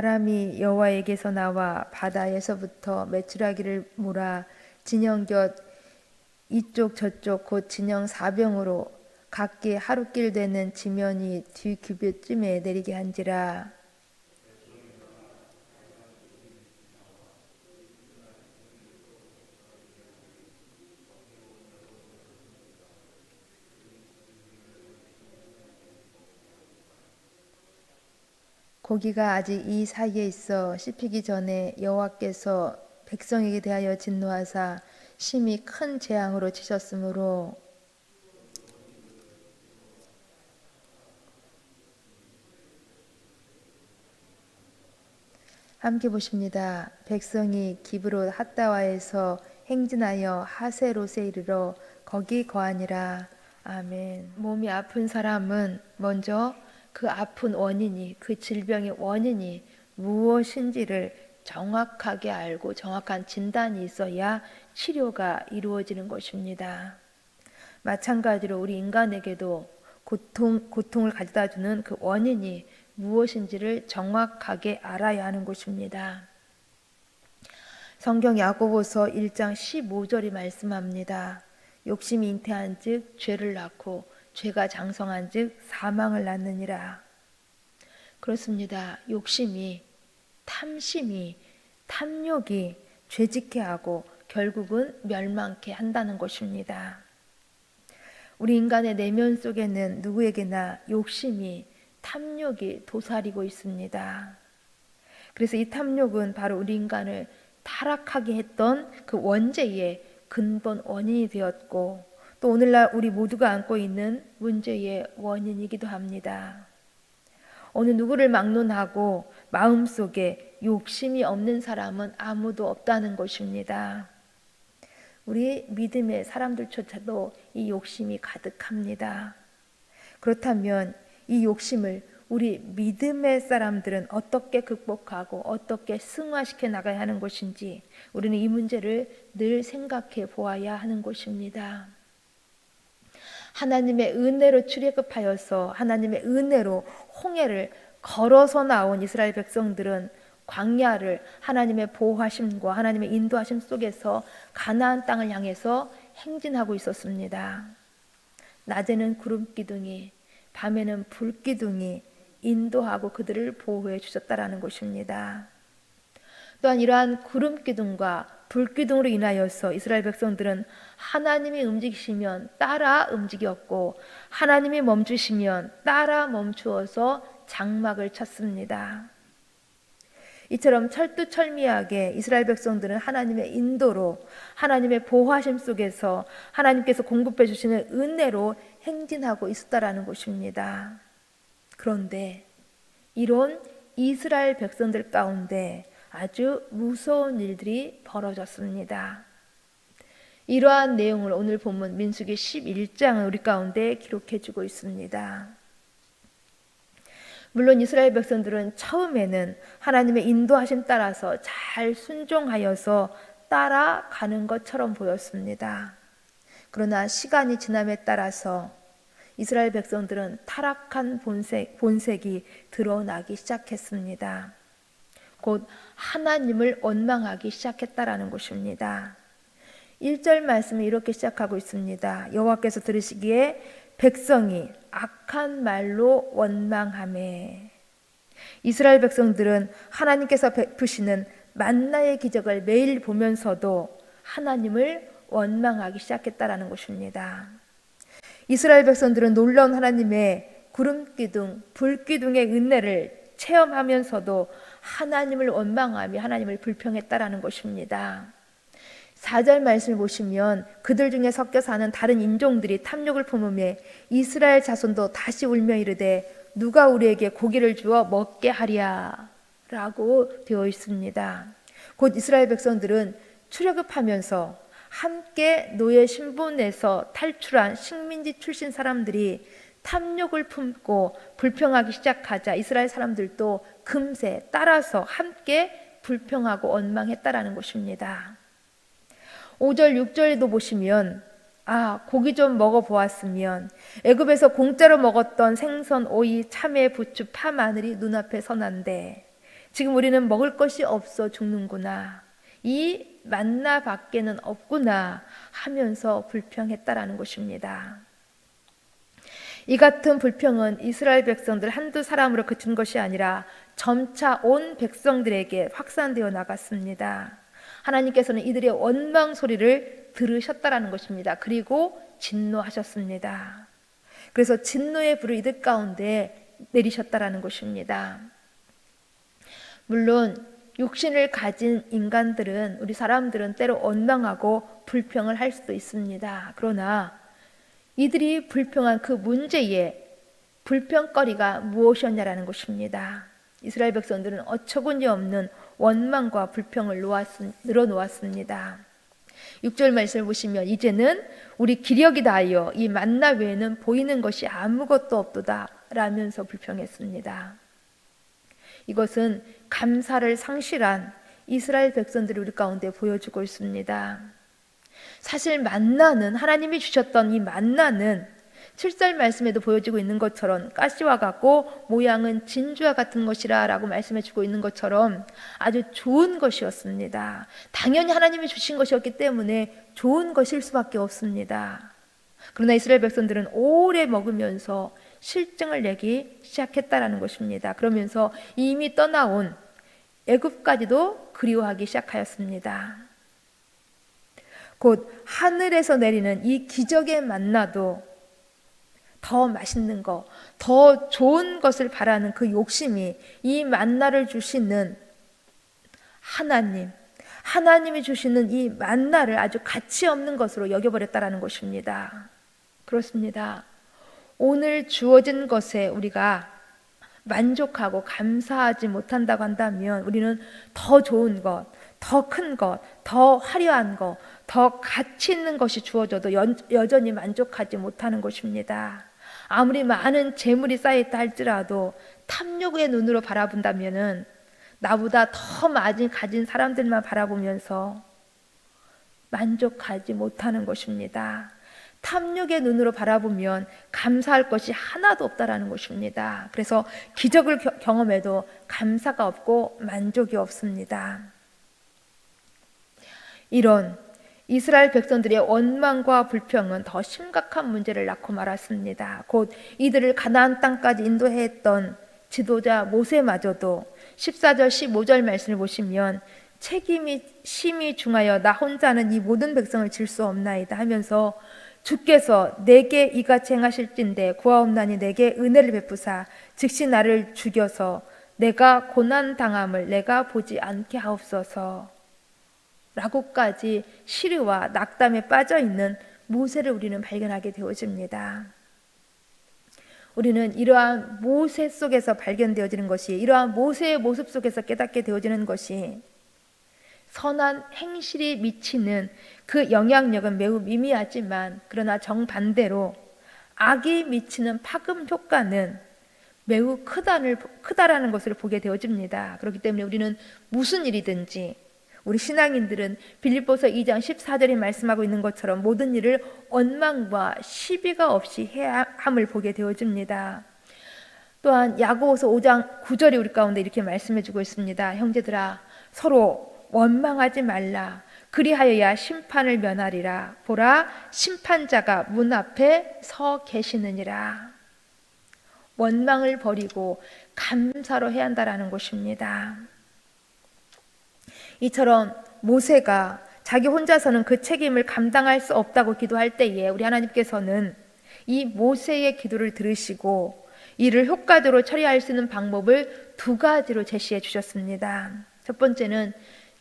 바람이 여호와에게서 나와 바다에서부터 메추라기를 몰아 진영 곁 이쪽 저쪽 곧 진영 4병으로 각기 하루길 되는 지면이 뒤 규빗쯤에 내리게 한지라. 고기가 아직 이 사이에 있어 씹히기 전에 여호와께서 백성에게 대하여 진노하사 심히 큰 재앙으로 치셨으므로. 함께 보십니다. 백성이 기브롯 핫다와에서 행진하여 하세롯에 이르러 거기 거하니라. 아멘. 몸이 아픈 사람은 먼저 그 아픈 원인이, 그 질병의 원인이 무엇인지를 정확하게 알고 정확한 진단이 있어야 치료가 이루어지는 것입니다. 마찬가지로 우리 인간에게도 고통을 가져다 주는 그 원인이 무엇인지를 정확하게 알아야 하는 것입니다. 성경 야고보서 1장 15절이 말씀합니다. 욕심이 잉태한 즉 죄를 낳고 죄가 장성한 즉 사망을 낳느니라. 그렇습니다. 욕심이, 탐심이, 탐욕이 죄짓게 하고 결국은 멸망케 한다는 것입니다. 우리 인간의 내면 속에는 누구에게나 욕심이, 탐욕이 도사리고 있습니다. 그래서 이 탐욕은 바로 우리 인간을 타락하게 했던 그 원죄의 근본 원인이 되었고, 또 오늘날 우리 모두가 안고 있는 문제의 원인이기도 합니다. 어느 누구를 막론하고 마음속에 욕심이 없는 사람은 아무도 없다는 것입니다. 우리 믿음의 사람들조차도 이 욕심이 가득합니다. 그렇다면 이 욕심을 우리 믿음의 사람들은 어떻게 극복하고 어떻게 승화시켜 나가야 하는 것인지 우리는 이 문제를 늘 생각해 보아야 하는 것입니다. 하나님의 은혜로 출애굽하여서 하나님의 은혜로 홍해를 걸어서 나온 이스라엘 백성들은 광야를 하나님의 보호하심과 하나님의 인도하심 속에서 가나안 땅을 향해서 행진하고 있었습니다. 낮에는 구름 기둥이, 밤에는 불 기둥이 인도하고 그들을 보호해 주셨다라는 것입니다. 또한 이러한 구름 기둥과 불 기둥으로 인하여서 이스라엘 백성들은 하나님이 움직이시면 따라 움직였고 하나님이 멈추시면 따라 멈추어서 장막을 쳤습니다. 이처럼 철두철미하게 이스라엘 백성들은 하나님의 인도로 하나님의 보호하심 속에서 하나님께서 공급해 주시는 은혜로 행진하고 있었다라는 것입니다. 그런데 이런 이스라엘 백성들 가운데 아주 무서운 일들이 벌어졌습니다. 이러한 내용을 오늘 본문 민수기 11장은 우리 가운데 기록해 주고 있습니다. 물론 이스라엘 백성들은 처음에는 하나님의 인도하심 따라서 잘 순종하여서 따라가는 것처럼 보였습니다. 그러나 시간이 지남에 따라서 이스라엘 백성들은 타락한 본색이 드러나기 시작했습니다. 곧 하나님을 원망하기 시작했다라는 것입니다. 1절 말씀이 이렇게 시작하고 있습니다. 여호와께서 들으시기에 백성이 악한 말로 원망하매. 이스라엘 백성들은 하나님께서 베푸시는 만나의 기적을 매일 보면서도 하나님을 원망하기 시작했다라는 것입니다. 이스라엘 백성들은 놀라운 하나님의 구름기둥, 불기둥의 은혜를 체험하면서도 하나님을 원망하며 하나님을 불평했다라는 것입니다. 4절 말씀을 보시면 그들 중에 섞여 사는 다른 인종들이 탐욕을 품으며 이스라엘 자손도 다시 울며 이르되 누가 우리에게 고기를 주어 먹게 하랴 라고 되어 있습니다. 곧 이스라엘 백성들은 출애굽하면서 함께 노예 신분에서 탈출한 식민지 출신 사람들이 탐욕을 품고 불평하기 시작하자 이스라엘 사람들도 금세 따라서 함께 불평하고 원망했다라는 것입니다. 5절 6절에도 보시면 고기 좀 먹어보았으면 애굽에서 공짜로 먹었던 생선, 오이, 참외, 부추, 파, 마늘이 눈앞에 선한데 지금 우리는 먹을 것이 없어 죽는구나. 이 만나 밖에는 없구나 하면서 불평했다라는 것입니다. 이 같은 불평은 이스라엘 백성들 한두 사람으로 그친 것이 아니라 점차 온 백성들에게 확산되어 나갔습니다. 하나님께서는 이들의 원망 소리를 들으셨다라는 것입니다. 그리고 진노하셨습니다. 그래서 진노의 불을 이들 가운데 내리셨다라는 것입니다. 물론 육신을 가진 인간들은, 우리 사람들은 때로 원망하고 불평을 할 수도 있습니다. 그러나 이들이 불평한 그 문제에 불평거리가 무엇이었냐라는 것입니다. 이스라엘 백성들은 어처구니 없는 원망과 불평을 늘어놓았습니다. 6절 말씀을 보시면 이제는 우리 기력이 다하여 이 만나 외에는 보이는 것이 아무것도 없도다 라면서 불평했습니다. 이것은 감사를 상실한 이스라엘 백성들이 우리 가운데 보여주고 있습니다. 사실 만나는, 하나님이 주셨던 이 만나는 7절 말씀에도 보여지고 있는 것처럼 가시와 같고 모양은 진주와 같은 것이라 라고 말씀해 주고 있는 것처럼 아주 좋은 것이었습니다. 당연히 하나님이 주신 것이었기 때문에 좋은 것일 수밖에 없습니다. 그러나 이스라엘 백성들은 오래 먹으면서 실증을 내기 시작했다라는 것입니다. 그러면서 이미 떠나온 애굽까지도 그리워하기 시작하였습니다. 곧 하늘에서 내리는 이 기적의 만나도 더 맛있는 것, 더 좋은 것을 바라는 그 욕심이 이 만나를 주시는 하나님이 주시는 이 만나를 아주 가치 없는 것으로 여겨버렸다라는 것입니다. 그렇습니다. 오늘 주어진 것에 우리가 만족하고 감사하지 못한다고 한다면 우리는 더 좋은 것, 더 큰 것, 더 화려한 것, 더 가치 있는 것이 주어져도 여전히 만족하지 못하는 것입니다. 아무리 많은 재물이 쌓여있다 할지라도 탐욕의 눈으로 바라본다면은 나보다 더 많이 가진 사람들만 바라보면서 만족하지 못하는 것입니다. 탐욕의 눈으로 바라보면 감사할 것이 하나도 없다라는 것입니다. 그래서 기적을 경험해도 감사가 없고 만족이 없습니다. 이런 이스라엘 백성들의 원망과 불평은 더 심각한 문제를 낳고 말았습니다. 곧 이들을 가나안 땅까지 인도했던 지도자 모세마저도 14절 15절 말씀을 보시면 책임이 심히 중하여 나 혼자는 이 모든 백성을 질 수 없나이다 하면서 주께서 내게 이같이 행하실진대 구하옵나니 내게 은혜를 베푸사 즉시 나를 죽여서 내가 고난당함을 내가 보지 않게 하옵소서 라고까지 시르와 낙담에 빠져있는 모세를 우리는 발견하게 되어집니다. 우리는 이러한 모세 속에서 발견되어지는 것이, 이러한 모세의 모습 속에서 깨닫게 되어지는 것이 선한 행실이 미치는 그 영향력은 매우 미미하지만 그러나 정반대로 악이 미치는 파급 효과는 매우 크다라는 것을 보게 되어집니다. 그렇기 때문에 우리는 무슨 일이든지, 우리 신앙인들은 빌립보서 2장 14절에 말씀하고 있는 것처럼 모든 일을 원망과 시비가 없이 해야 함을 보게 되어집니다. 또한 야고보서 5장 9절이 우리 가운데 이렇게 말씀해 주고 있습니다. 형제들아 서로 원망하지 말라. 그리하여야 심판을 면하리라. 보라 심판자가 문 앞에 서 계시느니라. 원망을 버리고 감사로 해야 한다라는 것입니다. 이처럼 모세가 자기 혼자서는 그 책임을 감당할 수 없다고 기도할 때에 우리 하나님께서는 이 모세의 기도를 들으시고 이를 효과적으로 처리할 수 있는 방법을 두 가지로 제시해 주셨습니다. 첫 번째는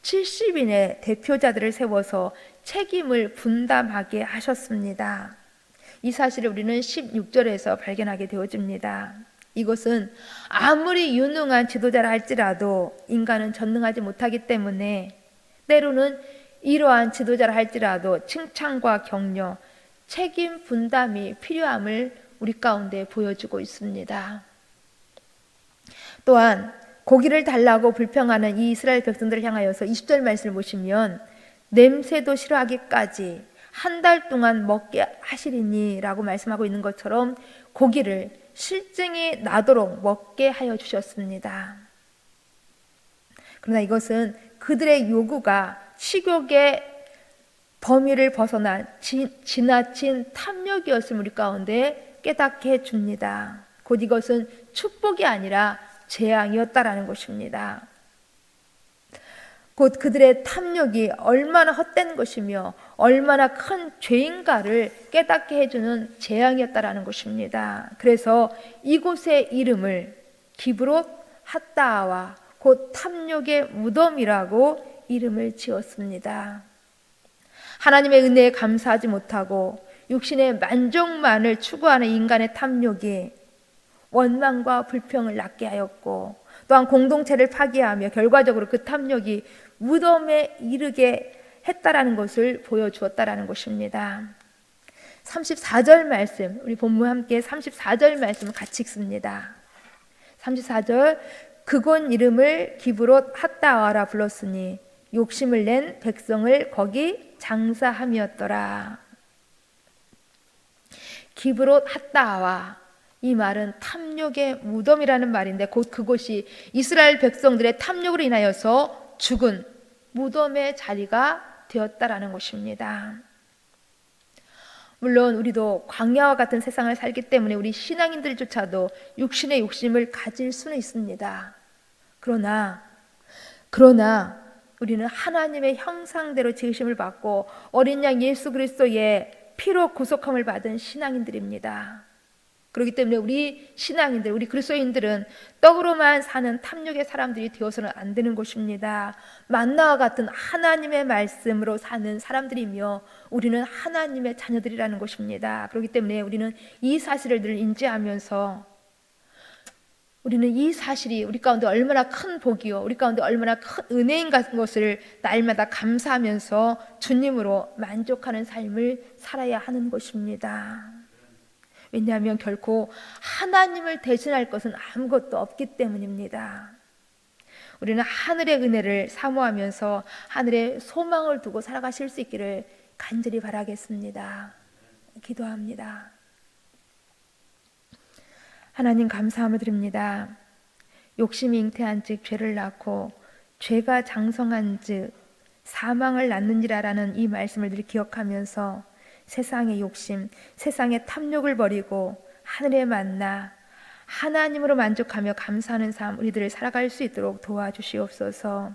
70인의 대표자들을 세워서 책임을 분담하게 하셨습니다. 이 사실을 우리는 16절에서 발견하게 되어집니다. 이것은 아무리 유능한 지도자라 할지라도 인간은 전능하지 못하기 때문에 때로는 이러한 지도자라 할지라도 칭찬과 격려, 책임 분담이 필요함을 우리 가운데 보여주고 있습니다. 또한 고기를 달라고 불평하는 이 이스라엘 백성들을 향하여서 20절 말씀을 보시면 냄새도 싫어하기까지 한 달 동안 먹게 하시리니 라고 말씀하고 있는 것처럼 고기를 실증이 나도록 먹게 하여 주셨습니다. 그러나 이것은 그들의 요구가 식욕의 범위를 벗어난 지나친 탐욕이었음을 우리 가운데 깨닫게 해줍니다. 곧 이것은 축복이 아니라 재앙이었다라는 것입니다. 곧 그들의 탐욕이 얼마나 헛된 것이며 얼마나 큰 죄인가를 깨닫게 해주는 재앙이었다라는 것입니다. 그래서 이곳의 이름을 기브롯 핫다와 곧 탐욕의 무덤이라고 이름을 지었습니다. 하나님의 은혜에 감사하지 못하고 육신의 만족만을 추구하는 인간의 탐욕이 원망과 불평을 낳게 하였고, 또한 공동체를 파괴하며 결과적으로 그 탐욕이 무덤에 이르게 했다라는 것을 보여주었다라는 것입니다. 34절 말씀, 우리 본문 함께 34절 말씀을 같이 읽습니다. 34절, 그곳 이름을 기브롯 핫다와라 불렀으니 욕심을 낸 백성을 거기 장사함이었더라. 기브롯 핫다와, 이 말은 탐욕의 무덤이라는 말인데 곧 그곳이 이스라엘 백성들의 탐욕으로 인하여서 죽은 무덤의 자리가 되었다라는 것입니다. 물론 우리도 광야와 같은 세상을 살기 때문에 우리 신앙인들조차도 육신의 욕심을 가질 수는 있습니다. 그러나 우리는 하나님의 형상대로 지으심을 받고 어린 양 예수 그리스도의 피로 구속함을 받은 신앙인들입니다. 그렇기 때문에 우리 신앙인들, 우리 그리스도인들은 떡으로만 사는 탐욕의 사람들이 되어서는 안 되는 것입니다. 만나와 같은 하나님의 말씀으로 사는 사람들이며 우리는 하나님의 자녀들이라는 것입니다. 그렇기 때문에 우리는 이 사실을 늘 인지하면서 우리는 이 사실이 우리 가운데 얼마나 큰 복이요, 우리 가운데 얼마나 큰 은혜인 것을 날마다 감사하면서 주님으로 만족하는 삶을 살아야 하는 것입니다. 왜냐하면 결코 하나님을 대신할 것은 아무것도 없기 때문입니다. 우리는 하늘의 은혜를 사모하면서 하늘의 소망을 두고 살아가실 수 있기를 간절히 바라겠습니다. 기도합니다. 하나님 감사함을 드립니다. 욕심이 잉태한 즉 죄를 낳고 죄가 장성한 즉 사망을 낳는지라라는 이 말씀을 늘 기억하면서 세상의 욕심, 세상의 탐욕을 버리고 하늘에 만나 하나님으로 만족하며 감사하는 삶 우리들을 살아갈 수 있도록 도와주시옵소서.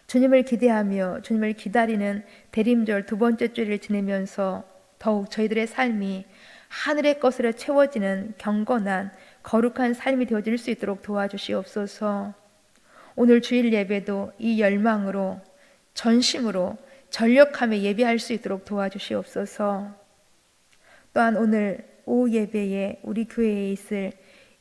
주님을 기대하며 주님을 기다리는 대림절 두 번째 주일을 지내면서 더욱 저희들의 삶이 하늘의 것으로 채워지는 경건한 거룩한 삶이 되어질 수 있도록 도와주시옵소서. 오늘 주일 예배도 이 열망으로 전심으로 전력하며 예배할 수 있도록 도와주시옵소서. 또한 오늘 오후 예배에 우리 교회에 있을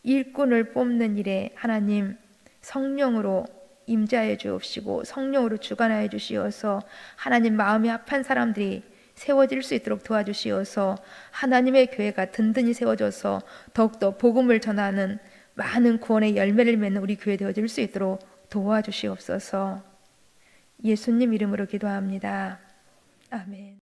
일꾼을 뽑는 일에 하나님 성령으로 임재하여 주옵시고 성령으로 주관하여 주시어서 하나님 마음이 합한 사람들이 세워질 수 있도록 도와주시어서 하나님의 교회가 든든히 세워져서 더욱더 복음을 전하는 많은 구원의 열매를 맺는 우리 교회 되어질 수 있도록 도와주시옵소서. 예수님 이름으로 기도합니다. 아멘.